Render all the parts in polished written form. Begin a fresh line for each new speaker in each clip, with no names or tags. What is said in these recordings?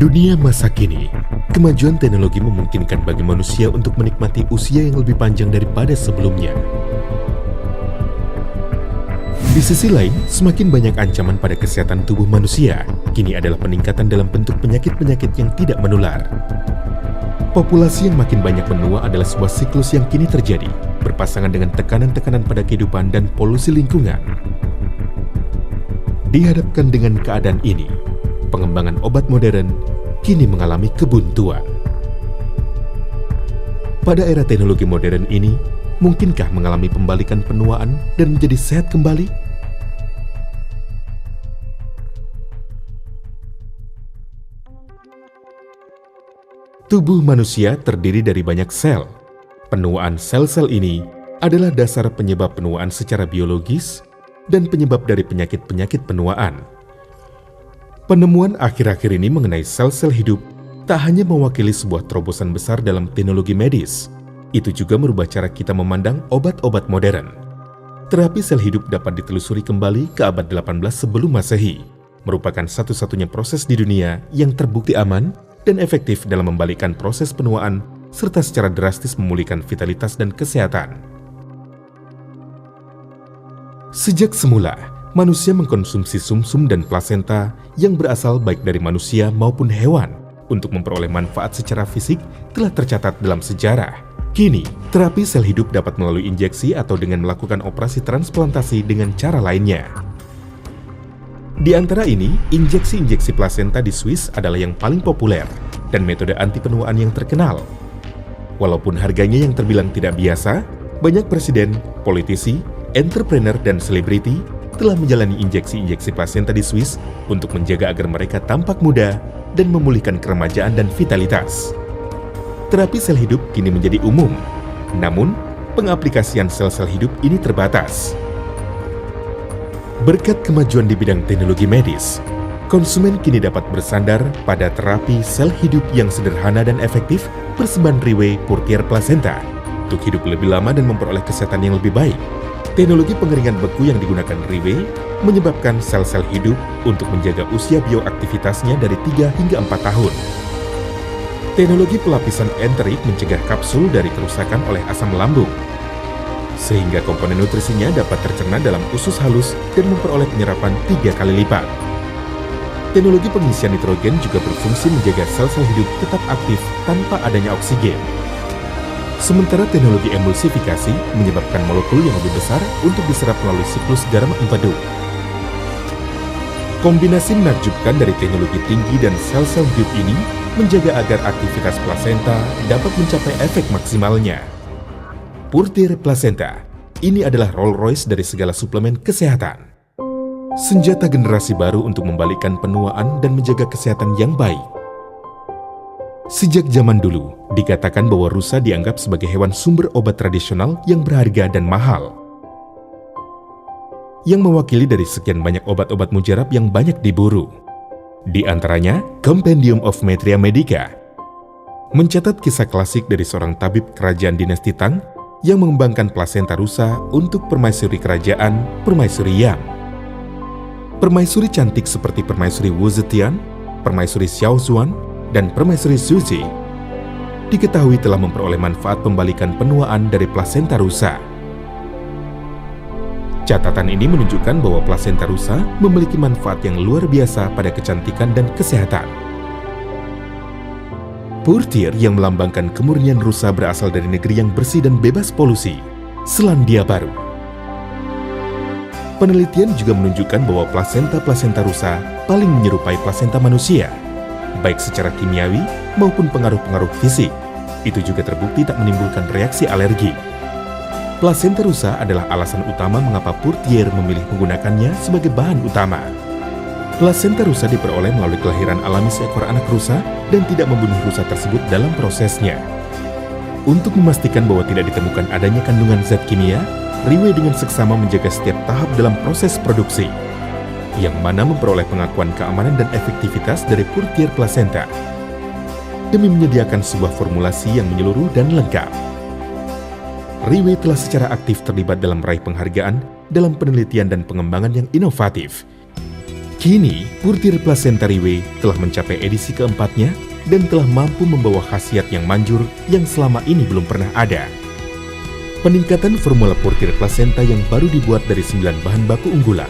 dunia masa kini, kemajuan teknologi memungkinkan bagi manusia untuk menikmati usia yang lebih panjang daripada sebelumnya. Di sisi lain, semakin banyak ancaman pada kesehatan tubuh manusia, kini adalah peningkatan dalam bentuk penyakit-penyakit yang tidak menular. Populasi yang makin banyak menua adalah sebuah siklus yang kini terjadi, berpasangan dengan tekanan-tekanan pada kehidupan dan polusi lingkungan. Dihadapkan dengan keadaan ini, pengembangan obat modern kini mengalami kebuntuan. Pada era teknologi modern ini, mungkinkah mengalami pembalikan penuaan dan menjadi sehat kembali? Tubuh manusia terdiri dari banyak sel. Penuaan sel-sel ini adalah dasar penyebab penuaan secara biologis dan penyebab dari penyakit-penyakit penuaan. Penemuan akhir-akhir ini mengenai sel-sel hidup tak hanya mewakili sebuah terobosan besar dalam teknologi medis, itu juga merubah cara kita memandang obat-obat modern. Terapi sel hidup dapat ditelusuri kembali ke abad 18 sebelum Masehi, merupakan satu-satunya proses di dunia yang terbukti aman dan efektif dalam membalikkan proses penuaan serta secara drastis memulihkan vitalitas dan kesehatan. Sejak semula, manusia mengkonsumsi sumsum dan plasenta yang berasal baik dari manusia maupun hewan untuk memperoleh manfaat secara fisik telah tercatat dalam sejarah. Kini, terapi sel hidup dapat melalui injeksi atau dengan melakukan operasi transplantasi dengan cara lainnya. Di antara ini, injeksi-injeksi plasenta di Swiss adalah yang paling populer dan metode anti penuaan yang terkenal. Walaupun harganya yang terbilang tidak biasa, banyak presiden, politisi, entrepreneur, dan selebriti telah menjalani injeksi-injeksi plasenta di Swiss untuk menjaga agar mereka tampak muda dan memulihkan keremajaan dan vitalitas. Terapi sel hidup kini menjadi umum, namun pengaplikasian sel-sel hidup ini terbatas. Berkat kemajuan di bidang teknologi medis, konsumen kini dapat bersandar pada terapi sel hidup yang sederhana dan efektif persembahan Riwe Purtier Placenta untuk hidup lebih lama dan memperoleh kesehatan yang lebih baik. Teknologi pengeringan beku yang digunakan Riwe menyebabkan sel-sel hidup untuk menjaga usia bioaktivitasnya dari 3 hingga 4 tahun. Teknologi pelapisan enterik mencegah kapsul dari kerusakan oleh asam lambung, sehingga komponen nutrisinya dapat tercerna dalam usus halus dan memperoleh penyerapan 3 kali lipat. Teknologi pengisian nitrogen juga berfungsi menjaga sel-sel hidup tetap aktif tanpa adanya oksigen. Sementara teknologi emulsifikasi menyebabkan molekul yang lebih besar untuk diserap melalui siklus garam empedu. Kombinasi menakjubkan dari teknologi tinggi dan sel-sel hidup ini menjaga agar aktivitas plasenta dapat mencapai efek maksimalnya. Purtier Placenta, ini adalah Rolls Royce dari segala suplemen kesehatan. Senjata generasi baru untuk membalikkan penuaan dan menjaga kesehatan yang baik. Sejak zaman dulu, dikatakan bahwa rusa dianggap sebagai hewan sumber obat tradisional yang berharga dan mahal, yang mewakili dari sekian banyak obat-obat mujarab yang banyak diburu. Di antaranya, Compendium of Metria Medica mencatat kisah klasik dari seorang tabib kerajaan dinasti Tang yang mengembangkan plasenta rusa untuk permaisuri kerajaan Permaisuri Yang. Permaisuri cantik seperti Permaisuri Wu Zetian, Permaisuri Xiao Zuan, dan Permaisuri Suji diketahui telah memperoleh manfaat pembalikan penuaan dari plasenta rusa. Catatan ini menunjukkan bahwa plasenta rusa memiliki manfaat yang luar biasa pada kecantikan dan kesehatan. Purtier yang melambangkan kemurnian rusa berasal dari negeri yang bersih dan bebas polusi, Selandia Baru. Penelitian juga menunjukkan bahwa plasenta rusa paling menyerupai plasenta manusia, baik secara kimiawi maupun pengaruh-pengaruh fisik. Itu juga terbukti tak menimbulkan reaksi alergi. Plasenta rusa adalah alasan utama mengapa Purtier memilih menggunakannya sebagai bahan utama. Plasenta rusa diperoleh melalui kelahiran alami seekor anak rusa dan tidak membunuh rusa tersebut dalam prosesnya. Untuk memastikan bahwa tidak ditemukan adanya kandungan zat kimia, Riwe dengan seksama menjaga setiap tahap dalam proses produksi, yang mana memperoleh pengakuan keamanan dan efektivitas dari Purtier Placenta, demi menyediakan sebuah formulasi yang menyeluruh dan lengkap. Riwe telah secara aktif terlibat dalam meraih penghargaan dalam penelitian dan pengembangan yang inovatif. Kini, Purtir Placenta Riwe telah mencapai edisi keempatnya dan telah mampu membawa khasiat yang manjur yang selama ini belum pernah ada. Peningkatan formula Purtir Placenta yang baru dibuat dari 9 bahan baku unggulan.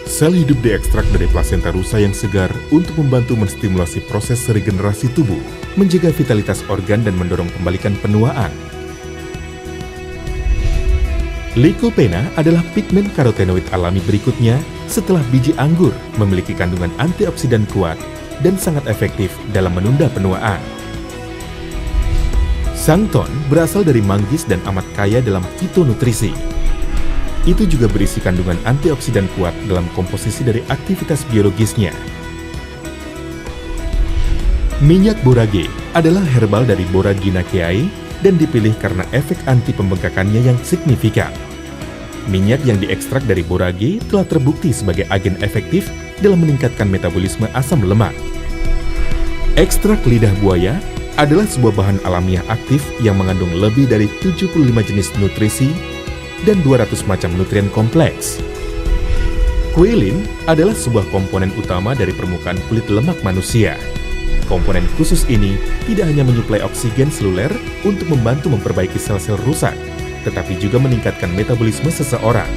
Sel hidup diekstrak dari plasenta rusa yang segar untuk membantu menstimulasi proses regenerasi tubuh, menjaga vitalitas organ dan mendorong pembalikan penuaan. Lycopena adalah pigmen karotenoid alami berikutnya setelah biji anggur memiliki kandungan antioksidan kuat dan sangat efektif dalam menunda penuaan. Sangton berasal dari manggis dan amat kaya dalam fitonutrisi. Itu juga berisi kandungan antioksidan kuat dalam komposisi dari aktivitas biologisnya. Minyak borage adalah herbal dari Boraginaceae dan dipilih karena efek anti pembengkakannya yang signifikan. Minyak yang diekstrak dari borage telah terbukti sebagai agen efektif dalam meningkatkan metabolisme asam lemak. Ekstrak lidah buaya adalah sebuah bahan alamiah aktif yang mengandung lebih dari 75 jenis nutrisi dan 200 macam nutrien kompleks. Kuilin adalah sebuah komponen utama dari permukaan kulit lemak manusia. Komponen khusus ini tidak hanya menyuplai oksigen seluler untuk membantu memperbaiki sel-sel rusak, tetapi juga meningkatkan metabolisme seseorang.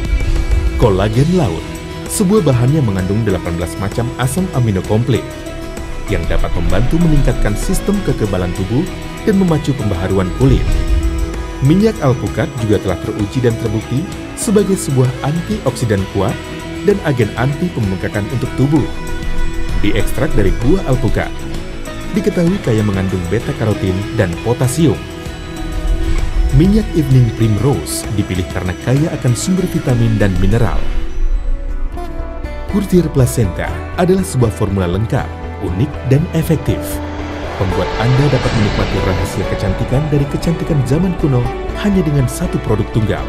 Kolagen laut, sebuah bahan yang mengandung 18 macam asam amino komplit, yang dapat membantu meningkatkan sistem kekebalan tubuh dan memacu pembaharuan kulit. Minyak alpukat juga telah teruji dan terbukti sebagai sebuah antioksidan kuat dan agen anti pembengkakan untuk tubuh. Diekstrak dari buah alpukat, diketahui kaya mengandung beta-karotin dan potasium. Minyak evening primrose dipilih karena kaya akan sumber vitamin dan mineral. Purtir Placenta adalah sebuah formula lengkap, unik, dan efektif. Membuat Anda dapat menikmati rahasia kecantikan dari kecantikan zaman kuno hanya dengan satu produk tunggal.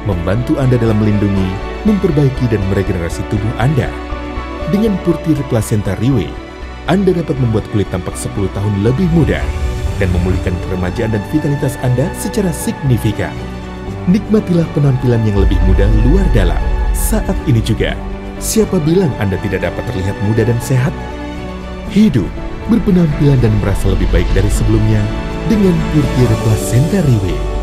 Membantu Anda dalam melindungi, memperbaiki, dan meregenerasi tubuh Anda. Dengan Purtir Placenta Riwe, Anda dapat membuat kulit tampak 10 tahun lebih muda dan memulihkan keremajaan dan vitalitas Anda secara signifikan. Nikmatilah penampilan yang lebih muda luar dalam saat ini juga. Siapa bilang Anda tidak dapat terlihat muda dan sehat? Hidup, berpenampilan dan merasa lebih baik dari sebelumnya dengan Purtir Placenta Riwe.